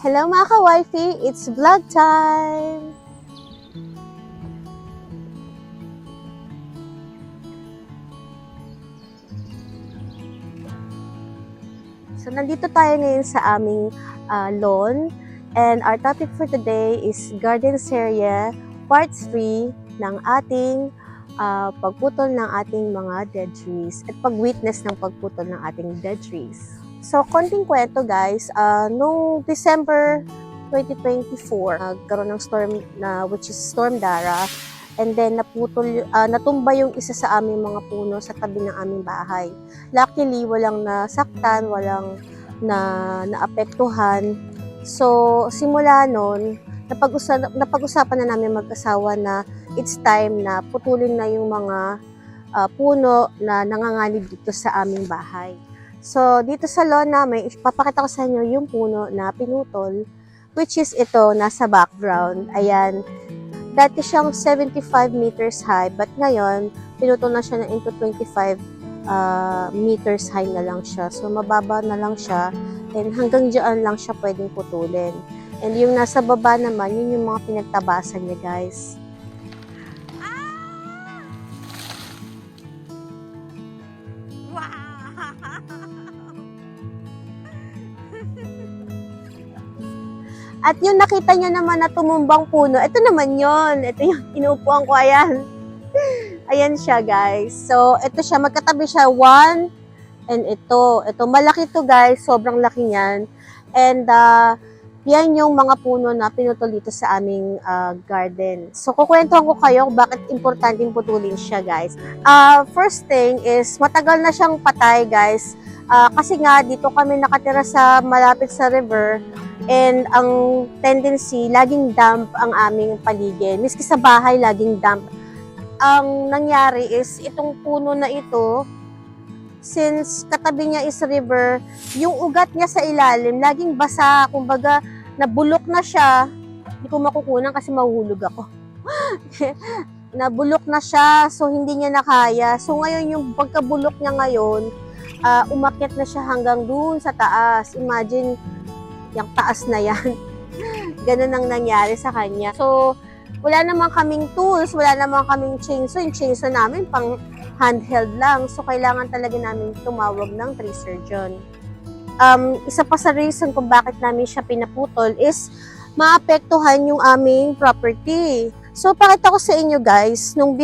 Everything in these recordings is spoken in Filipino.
Hello mga ka-wifey, it's vlog time! So nandito tayo ngayon sa aming lawn and our topic for today is Garden Serie Part 3 ng ating pagputol ng ating mga dead trees at pag-witness ng pagputol ng ating dead trees. So, konting kwento guys, noong December 2024, nagkaroon ng storm which is Storm Dara, and then natumba yung isa sa aming mga puno sa tabi ng aming bahay. Luckily, walang nasaktan, walang naapektuhan. So, simula noon, napag-usapan na namin mag-asawa na it's time na putulin na yung mga puno na nanganganib dito sa aming bahay. So, dito sa lawn namin, ipapakita ko sa inyo yung puno na pinutol, which is ito, nasa background. Ayan. Dati siyang 75 meters high, but ngayon, pinutol na siya into 25 meters high na lang siya. So, mababa na lang siya, and hanggang dyan lang siya pwedeng putulin. And yung nasa baba naman, yun yung mga pinagtabasan niya, guys. At yung nakita niya naman na tumumbang puno, ito naman yon. Ito yung inuupuan ko, ayan. Ayan siya, guys. So, ito siya, magkatabi siya, one, and ito. Ito, malaki to guys, sobrang laki niyan. And, yan yung mga puno na pinutol dito sa aming garden. So, kukwentuhan ko kayo bakit importante putulin siya, guys. First thing is, matagal na siyang patay, guys. Kasi nga, dito kami nakatira sa malapit sa river. And ang tendency, laging damp ang aming paligid. Miski sa bahay, laging damp. Ang nangyari is, itong puno na ito, since katabi niya is river, yung ugat niya sa ilalim, laging basa. Kumbaga, nabulok na siya. Hindi ko makukunan kasi mahuhulog ako. Nabulok na siya, so hindi niya nakaya. So ngayon, yung pagkabulok niya ngayon, umakyat na siya hanggang dun sa taas. Imagine, yung taas na yan. Ganun ang nangyari sa kanya. So, wala naman kaming tools, wala naman kaming chainsaw. Yung chainsaw namin, pang handheld lang. So, kailangan talaga namin tumawag ng tree surgeon. Isa pa sa reason kung bakit namin siya pinaputol is maapektuhan yung aming property. So, pakita ko sa inyo guys, yung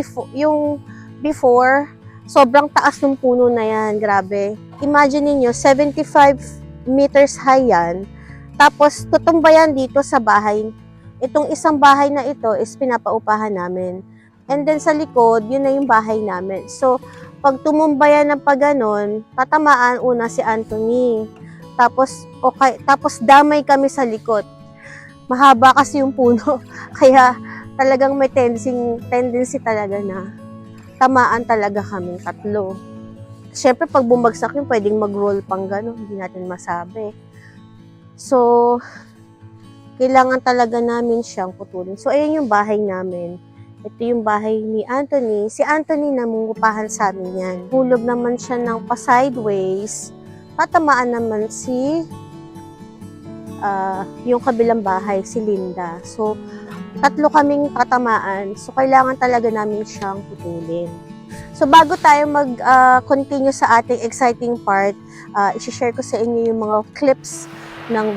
before, sobrang taas ng puno na yan. Grabe. Imagine niyo 75 meters high yan. Tapos, tutumba yan dito sa bahay. Itong isang bahay na ito is pinapaupahan namin. And then sa likod, yun na yung bahay namin. So, pag tumumba yan ng pagganon, tatamaan una si Anthony. Tapos damay kami sa likod. Mahaba kasi yung puno. Kaya talagang may tendency talaga na tamaan talaga kaming tatlo. Siyempre, pag bumagsak yun, pwedeng mag-roll pang gano'n. Hindi natin masabi. So, kailangan talaga namin siyang putulin. So, ayan yung bahay namin. Ito yung bahay ni Anthony. Si Anthony namungupahan sa amin yan. Hulog naman siya ng pa-sideways. Tatamaan naman yung kabilang bahay, si Linda. So, tatlo kaming tatamaan. So, kailangan talaga namin siyang putulin. So, bago tayo mag-continue sa ating exciting part, i-share ko sa inyo yung mga clips ng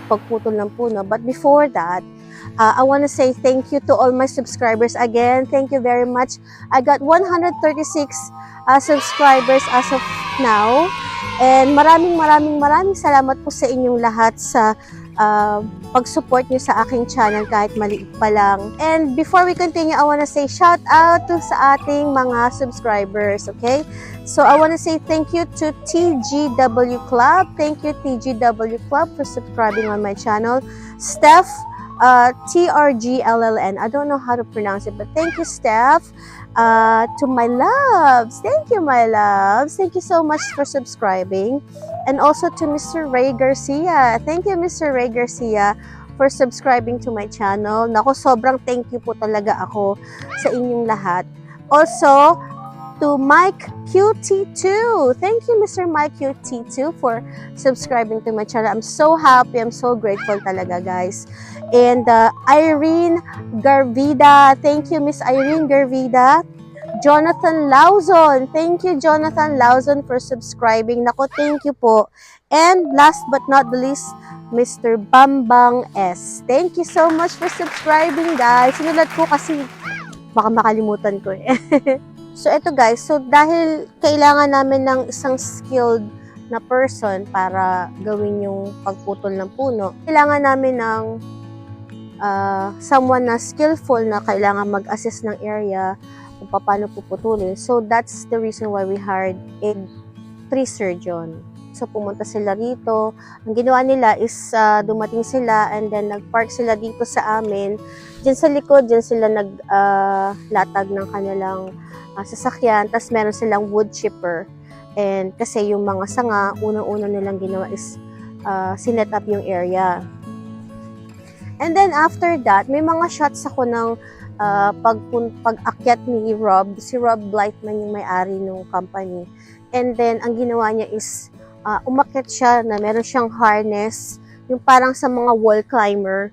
pagputol ng puno. But before that, I want to say thank you to all my subscribers again. Thank you very much. I got 136 subscribers as of now. And maraming salamat po sa inyong lahat sa pag-support nyo sa aking channel kahit maliit pa lang. And before we continue, I want to say shout out to sa ating mga subscribers, okay? So I want to say thank you to TGW Club. Thank you TGW Club for subscribing on my channel. Steph, TRGLLN. I don't know how to pronounce it, but thank you, Steph. To my loves. Thank you, my loves. Thank you so much for subscribing. And also to Mr. Ray Garcia. Thank you, Mr. Ray Garcia, for subscribing to my channel. Nako, sobrang thank you po talaga ako sa inyong lahat. Also, to Mike QT2. Thank you, Mr. Mike QT2, for subscribing to my channel. I'm so happy. I'm so grateful talaga, guys. And Irene Garvida. Thank you, Miss Irene Garvida. Jonathan Lauzon. Thank you, Jonathan Lauzon, for subscribing. Nako, thank you po. And last but not the least, Mr. Bambang S. Thank you so much for subscribing, guys. Sinulat ko kasi baka makalimutan ko eh. So, ito guys. So, dahil kailangan namin ng isang skilled na person para gawin yung pagputol ng puno, kailangan namin ng someone na skillful na kailangan mag-assess ng area kung paano puputulin. So, that's the reason why we hired a tree surgeon. So, pumunta sila rito. Ang ginawa nila is dumating sila and then nag-park sila dito sa amin. Diyan sa likod, diyan sila naglatag ng kanilang sasakyan. Tapos meron silang wood chipper. And kasi yung mga sanga, unang-una nilang ginawa is sinet up yung area. And then after that, may mga shots ako ng pag-akyat ni Rob. Si Rob Blightman yung may-ari ng company. And then, ang ginawa niya is umakyat siya na meron siyang harness, yung parang sa mga wall climber.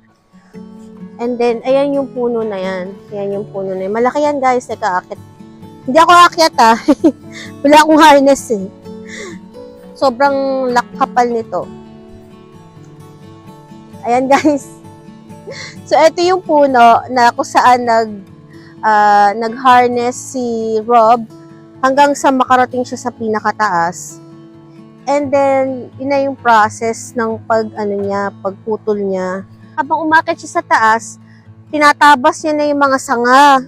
And then, ayan yung puno na yan. Ayan yung puno na yan. Malaki yan, guys. Nagka-akyat. Hindi ako akyat, ha. Wala akong harness, eh. Sobrang kapal nito. Ayan, guys. So, ito yung puno na kung saan nag-harness si Rob hanggang sa makarating siya sa pinakataas. And then, yun na yung process ng pagputol niya. Habang umakyat siya sa taas, tinatabas niya na yung mga sanga.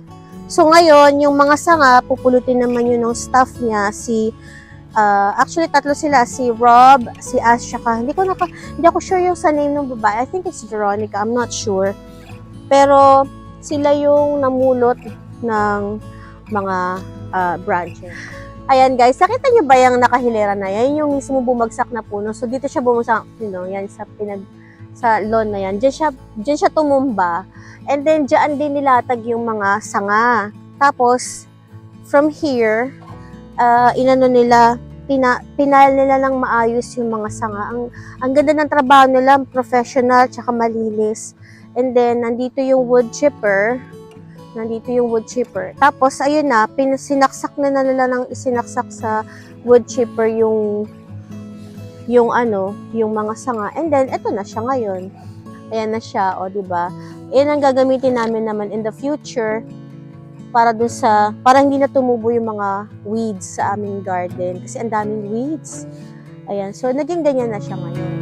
So, ngayon, yung mga sanga, pupulutin naman yun ng staff niya. Actually, tatlo sila. Si Rob, si Ash, hindi ako sure yung sa name ng babae. I think it's Veronica. I'm not sure. Pero, sila yung namulot ng mga branches. Ayan guys, nakita niyo ba yung nakahilera na yan? Yung mismo bumagsak na puno. So, dito siya bumagsak, yan sa lawn na yan. Diyan siya tumumba. And then, diyan din nilatag yung mga sanga. Tapos, from here, pinal nila ng maayos yung mga sanga. Ang ganda ng trabaho nila, professional, tsaka malinis. And then, nandito yung wood chipper. Tapos, ayun na, isinaksak sa wood chipper yung mga sanga. And then, eto na siya ngayon. Ayan na siya, o, diba? Ayan ang gagamitin namin naman in the future para hindi na tumubo yung mga weeds sa aming garden kasi ang daming weeds. Ayan, so naging ganyan na siya ngayon.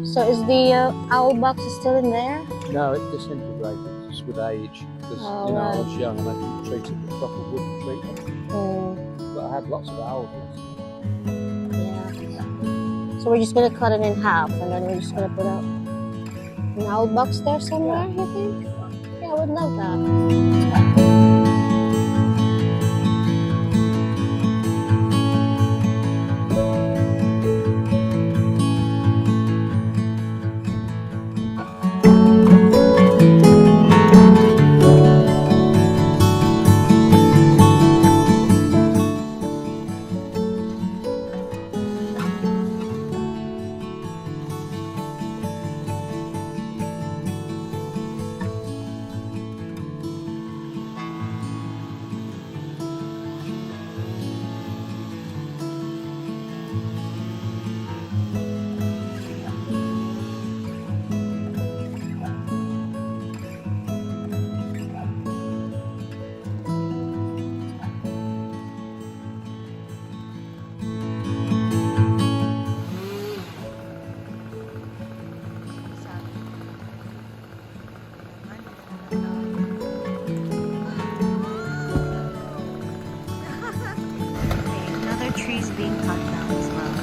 So is the owl box still in there? No, it disintegrated just with age. Because I was young and I didn't treat it with proper wooden treatment. But I had lots of owls. Yeah. So we're just gonna cut it in half and then we're just gonna put an owl box there somewhere, you think? Yeah, I would love that. trees being cut down as well.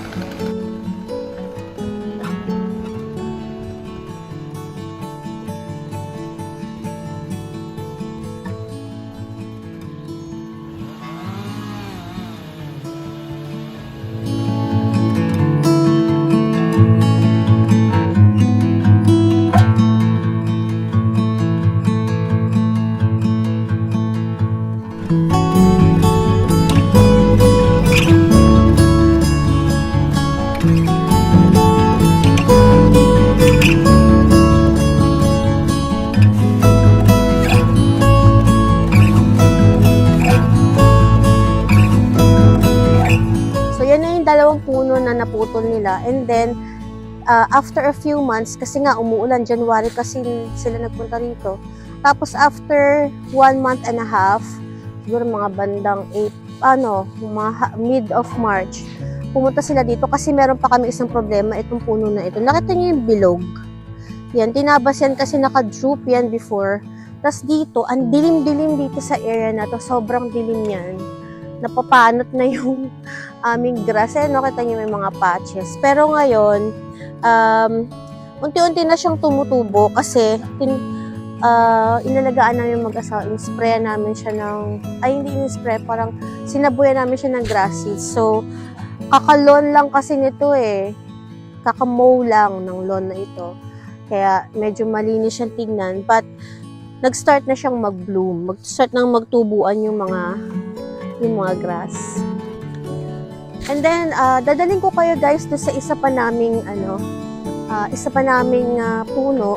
So, yan na yung dalawang puno na naputol nila. And then, after a few months, kasi nga umuulan, January kasi sila nagpunta rito. Tapos, after 1 month and a half, siguro mga bandang mid of March, pumunta sila dito kasi meron pa kami isang problema, itong puno na ito. Nakita niyo yung bilog? Yan, tinabas yan kasi naka-droop yan before. Tapos dito, ang dilim-dilim dito sa area na to, sobrang dilim yan. Napapanot na yung aming grass. Ayan, nakita niyo may mga patches. Pero ngayon, unti-unti na siyang tumutubo kasi inalagaan namin mag-asawa. In-spray namin siya hindi in-spray, parang sinabuyan namin siya ng grass seeds. So, kakalon lang kasi nito kakamow lang ng lawn na ito. Kaya medyo malinis siyang tignan. But, nag-start na siyang mag-bloom. Mag-start nang magtubuan yung mga grass. And then, dadalhin ko kayo guys doon sa isa pa naming puno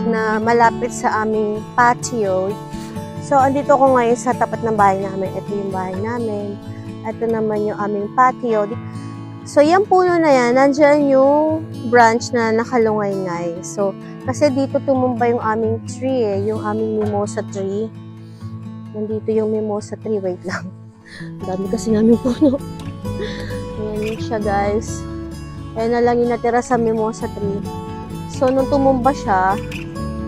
na malapit sa aming patio. So, andito ako ngayon sa tapat ng bahay namin. Ito yung bahay namin. Ito naman yung aming patio. So, yung puno na yan, nandyan yung branch na nakalungay-ngay. So, kasi dito tumumba yung aming tree yung aming mimosa tree. Nandito yung mimosa tree. Wait lang. Ang dami kasi namin puno. Ayan yun siya, guys. Ayan na lang yung natira sa mimosa tree. So, nung tumumba siya,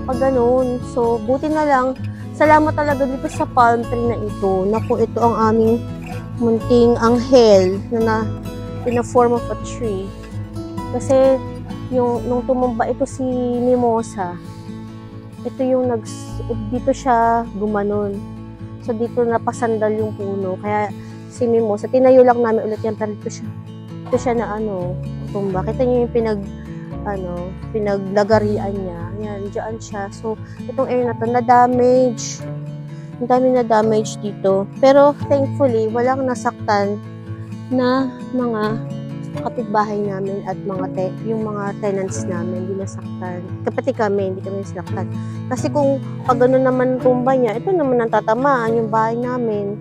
pag ganun. So, buti na lang. Salamat talaga dito sa palm tree na ito. Naku, ito ang aming munting anghel na in a form of a tree. Kasi, nung tumumba ito si mimosa, ito yung dito siya gumanon. So, dito napasandal yung puno. Kaya, si mimosa, tinayo lang namin ulit yan, pero ito siya na tumba. Kita niyo yung pinaglagarian niya. Yan, dyan siya. So, itong area na to, na-damage. Ang dami na-damage dito. Pero, thankfully, walang nasaktan na mga kapitbahay namin at yung mga tenants namin, hindi nasaktan. Kapati kami, hindi kami nasaktan. Kasi kung pag gano'n naman tumba niya, ito naman ang tatamaan yung bahay namin.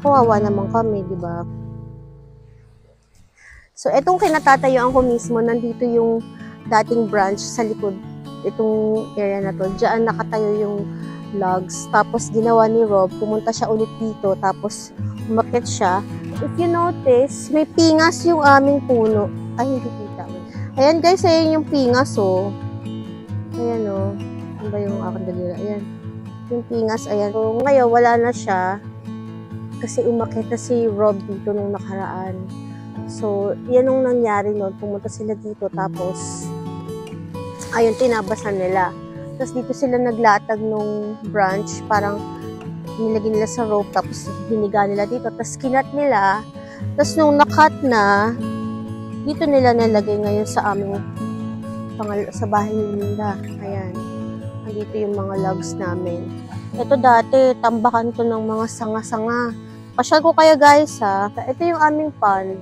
Kawawa naman kami, di ba? So, itong kinatatayuan ko mismo, nandito yung dating branch sa likod. Itong area na to. Diyan nakatayo yung logs. Tapos, ginawa ni Rob, pumunta siya ulit dito. Tapos, umakyat siya. If you notice, may pingas yung aming puno. Ay, hindi kita. Ayan guys, ayan yung pingas, Ayan, Ano ba yung aking dalira? Ayan. Yung pingas, ayan. So, ngayon, wala na siya. Kasi umakyat na si Rob dito nung nakaraan. So, yan ang nangyari noon. Pumunta sila dito, tapos, ayun, tinabasan nila. Tapos, dito sila naglatag nung branch. Parang, nilagay nila sa rope, tapos hiniga nila dito, tapos kinat nila, tapos nung nakat na, dito nila nilagay ngayon sa aming sa bahay nila. Ayan. Andito yung mga logs namin. Ito dati, tambakan to ng mga sanga-sanga. Pasyal ko kayo guys Ito yung aming pond.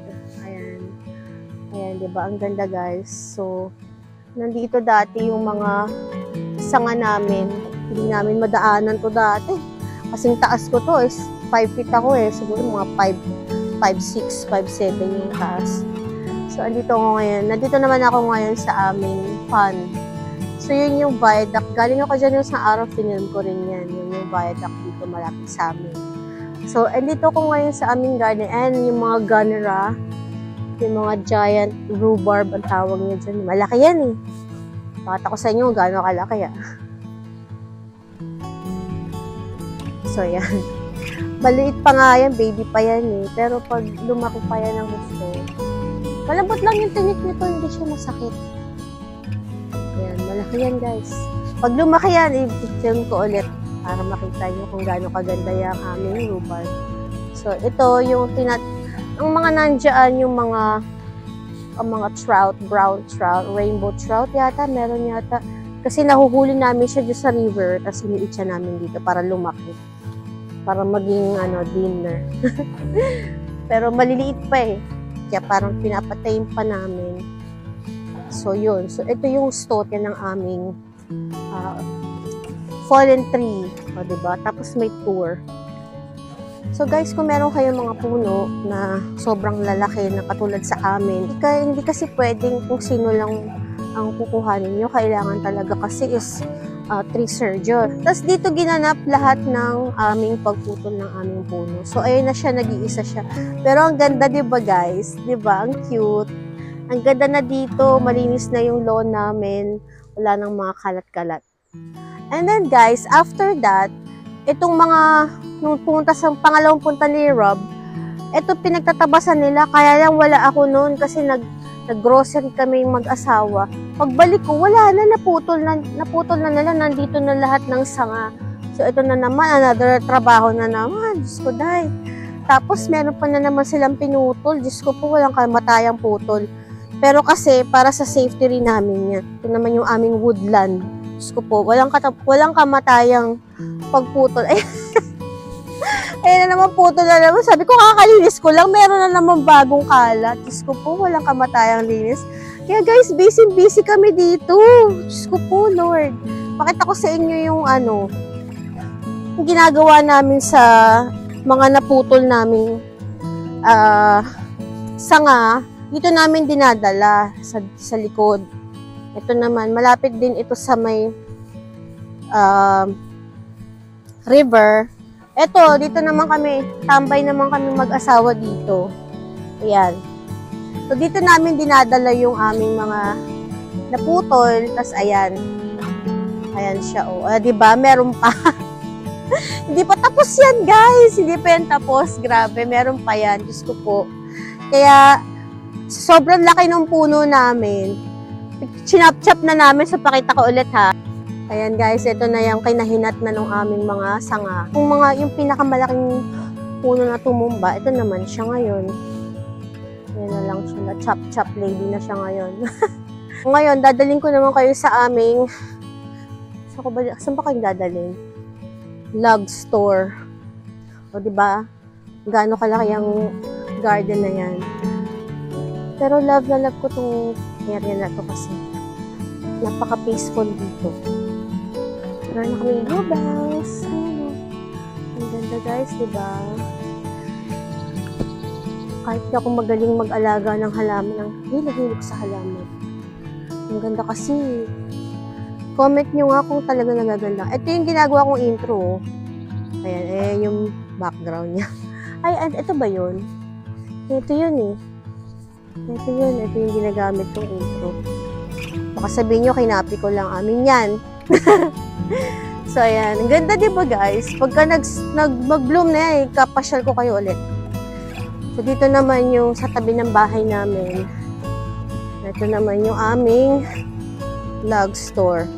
Ayan. Ayan, diba? Ang ganda guys. So, nandito dati yung mga sanga namin. Hindi namin madaanan to dati. Kasing taas ko to is 5 feet ako siguro mga 5'6", 5'7" yung taas. So, andito ako ngayon. Nandito naman ako ngayon sa aming pond. So, yun yung viaduct. Galing ako dyan yung sa araw, film ko rin yan. Yun yung viaduct dito malapit sa amin. So, andito ako ngayon sa aming garden. And yung mga ganera, yung mga giant rhubarb, ang tawag niya dyan. Malaki yan Pakita ko sa inyo gano'n kalaki So, yan. Maliit pa nga yan, baby pa yan eh. Pero pag lumaki pa yan ng gusto, malambot lang yung tinik nito, hindi siya masakit. Ayan, malaki yan guys. Pag lumaki yan, i-film ko ulit para makita nyo kung gaano kaganda yung aming rhubarb. So, ito yung ang mga nandiyan, yung mga trout, brown trout, rainbow trout yata, meron yata. Kasi nahuhuli namin siya dyan sa river, tapos iniit siya namin dito para lumaki. Para maging dinner. Pero maliliit pa eh. Kaya parang pinapatayin pa namin. So yun. So ito yung stote ng aming fallen tree. O, diba? Tapos may tour. So guys, kung meron kayong mga puno na sobrang lalaki na katulad sa amin, hindi kasi pwedeng kung sino lang ang kukuhanin nyo. Kailangan talaga kasi is tree surgeon. Tapos dito ginanap lahat ng aming pagputol ng aming puno. So ayun na siya, nag-iisa siya. Pero ang ganda, 'di ba guys? 'Di ba? Ang cute. Ang ganda na dito, malinis na yung lawn namin. Wala nang mga kalat-kalat. And then guys, after that, itong nung punta sa pangalawang punta ni Rob, ito pinagtatabasan nila. Kaya lang wala ako noon kasi nag-grocery kami mag-asawa. Pagbalik ko, wala na, naputol na nila, nandito na lahat ng sanga. So, ito na naman, another trabaho na naman. Diyos ko, dahil. Tapos, meron pa na naman silang pinutol. Diyos ko po, walang kamatayang putol. Pero kasi, para sa safety rin namin yan. Ito naman yung aming woodland. Diyos ko po, walang kamatayang pagputol. Ayun na naman, putol na naman. Sabi ko, kakalinis ko lang. Meron na naman bagong kalat. Diyos ko po, walang kamatayang linis. Kaya guys, busy kami dito. Diyos ko po, Lord. Pakita ko sa inyo yung yung ginagawa namin sa mga naputol naming sanga. Dito namin dinadala sa likod. Ito naman, malapit din ito sa may river. Ito, dito naman kami, tambay naman kami mag-asawa dito. Ayan. So, dito namin dinadala yung aming mga naputol. Tapos, ayan. Ayan siya, oh. Diba? Meron pa. Hindi pa tapos yan, guys. Hindi pa yan tapos. Grabe, meron pa yan. Diyos ko po. Kaya, sobrang laki ng puno namin. Chinap-chap na namin. So, pakita ko ulit, ha. Ayan guys, ito na yung kinahinat na ng aming mga sanga. Yung pinakamalaking puno na tumumba, ito naman siya ngayon. Ayan na lang siya, na chop-chop lady na siya ngayon. Ngayon, dadaling ko naman kayo sa aming, saan ba kayong dadaling? Log store. O diba, gaano kalaki ang garden na yan. Pero love na love ko tong area na to kasi napaka-peaceful dito. Meron na kami bluebells. Ang ganda guys, diba? Kahit di ako magaling mag-alaga ng halaman, hilig sa halaman. Ang ganda kasi. Comment nyo nga kung talaga nagaganda. Ito yung ginagawa kong intro. Ayan, yung background niya. Ay, ito ba yun? Ito yun eh. Ito yung ginagamit kong intro. Baka sabihin nyo, kinapi ko lang amin yan. So, ayan. Ang ganda, diba, guys? Pagka mag-bloom na yan, kapasyal ko kayo ulit. So, dito naman yung sa tabi ng bahay namin. Ito naman yung aming log store.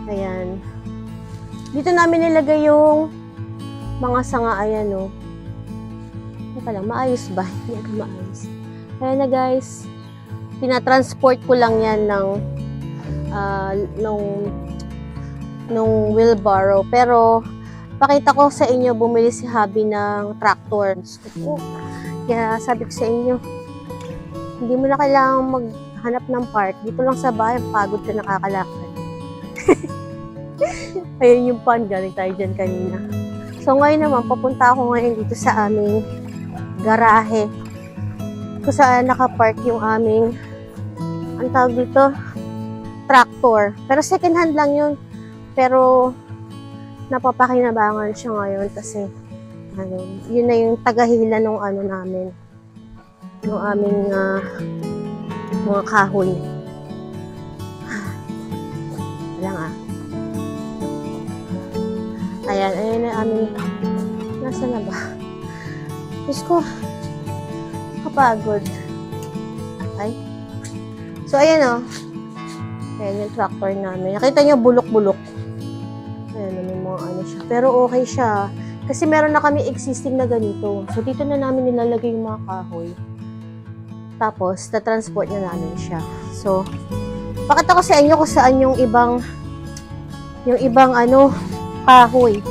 Ayan. Dito namin nilagay yung mga sanga, ayan, oh. Teka lang, maayos ba? Hindi ako maayos. Ayan na, guys. Pinatransport ko lang yan nung wheelbarrow. Pero, pakita ko sa inyo, bumili si Habi ng tractor. Kaya sabi ko sa inyo, hindi mo na kailangang maghanap ng park. Dito lang sa bahay, pagod ka nakakalakad. Ayun yung pan, galing tayo dyan kanina. So, ngayon naman, papunta ako ngayon dito sa aming garahe. Kung saan nakapark yung aming, ang tawag dito, tractor. Pero second hand lang yun. Pero napapakinabangan siya ngayon kasi yun na yung tagahila ng namin. Yung aming mga kahoy. Wala nga. Ayan na aming Asa na ba? Diyos ko. Kapagod. Ay. So, ayan o. Ayan yung tractor namin. Nakita niyo, bulok-bulok. Ayan, may mga ano siya. Pero okay siya. Kasi meron na kami existing na ganito. So, dito na namin nilalagay yung mga kahoy. Tapos, ta-transport na namin siya. So, pakita ko sa inyo kung saan yung ibang ano, kahoy.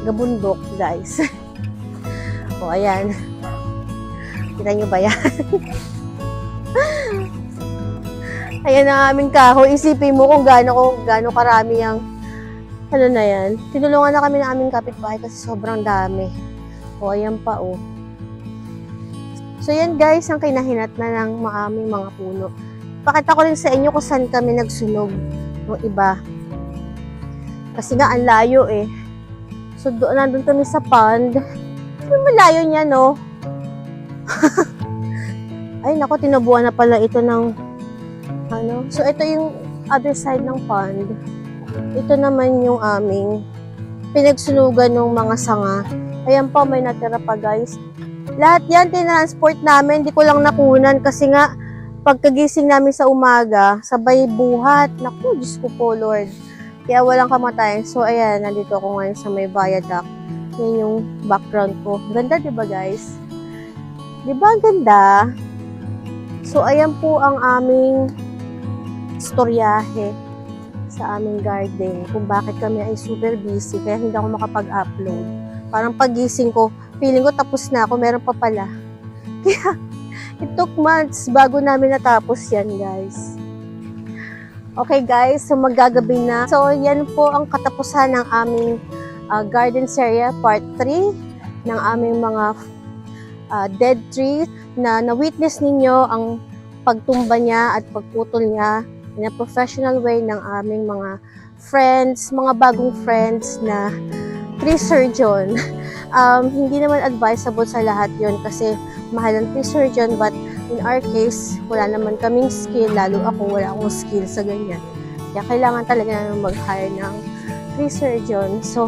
Gabundok, guys. O, ayan. Kita nyo ba yan? Ayan ang aming kahoy. Isipin mo kung gaano karami ang ano na yan. Tinulungan na kami ng aming kapitbahay kasi sobrang dami. O, ayan pa, o. So, yan guys, ang kinahinat na ng aming mga puno. Pakita ko rin sa inyo kung saan kami nagsunog ng iba. Kasi nga, ang layo eh. So, nandun kami sa pond. Ang malayo niya, no? Ay, nako, tinubuan na pala ito ng ano. So, ito yung other side ng pond. Ito naman yung aming pinagsunugan ng mga sanga. Ayan pa, may natira pa, guys. Lahat yan, tinransport namin. Hindi ko lang nakunan kasi nga, pagkagising namin sa umaga, sabay buhat. Naku, Diyos ko po, Lord. Kaya walang kamatayan. So, ayan, nandito ako ngayon sa may viaduct. Yan yung background ko. Ganda, di ba, guys? Di ba, ang ganda? So, ayan po ang aming storyahe sa aming garden. Kung bakit kami ay super busy, kaya hindi ako makapag-upload. Parang pagising ko, feeling ko tapos na ako, meron pa pala. Kaya, it took months bago namin natapos yan, guys. Okay, guys, so magagabi na. So, yan po ang katapusan ng aming garden area part 3 ng aming mga dead trees na na-witness ninyo ang pagtumba niya at pagputol niya in a professional way ng aming mga friends, mga bagong friends na tree surgeon. Hindi naman advisable sa lahat yon kasi mahal ang tree surgeon, but in our case, wala naman kaming skill, lalo ako, wala akong skill sa ganyan. Kaya kailangan talaga namin mag-hire ng tree surgeon. So,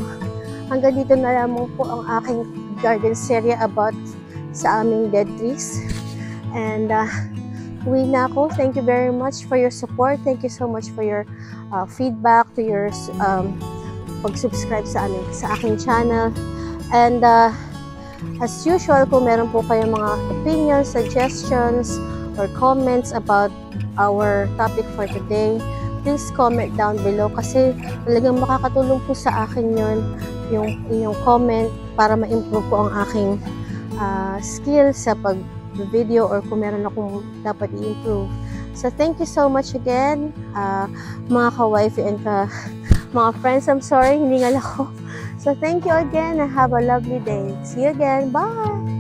hanggang dito na lamang po ang aking garden area about sa aming dead trees. And, uwi na ako. Thank you very much for your support. Thank you so much for your feedback, to your pag-subscribe sa aking channel. And as usual, kung meron po kayong mga opinions, suggestions, or comments about our topic for today, please comment down below kasi talagang makakatulong po sa akin yon yung inyong comment para ma-improve po ang aking skill sa pag-video or kung meron akong dapat i-improve. So, thank you so much again, mga ka-wifey and mga friends. I'm sorry, hiningal ako. So, thank you again and have a lovely day. See you again. Bye!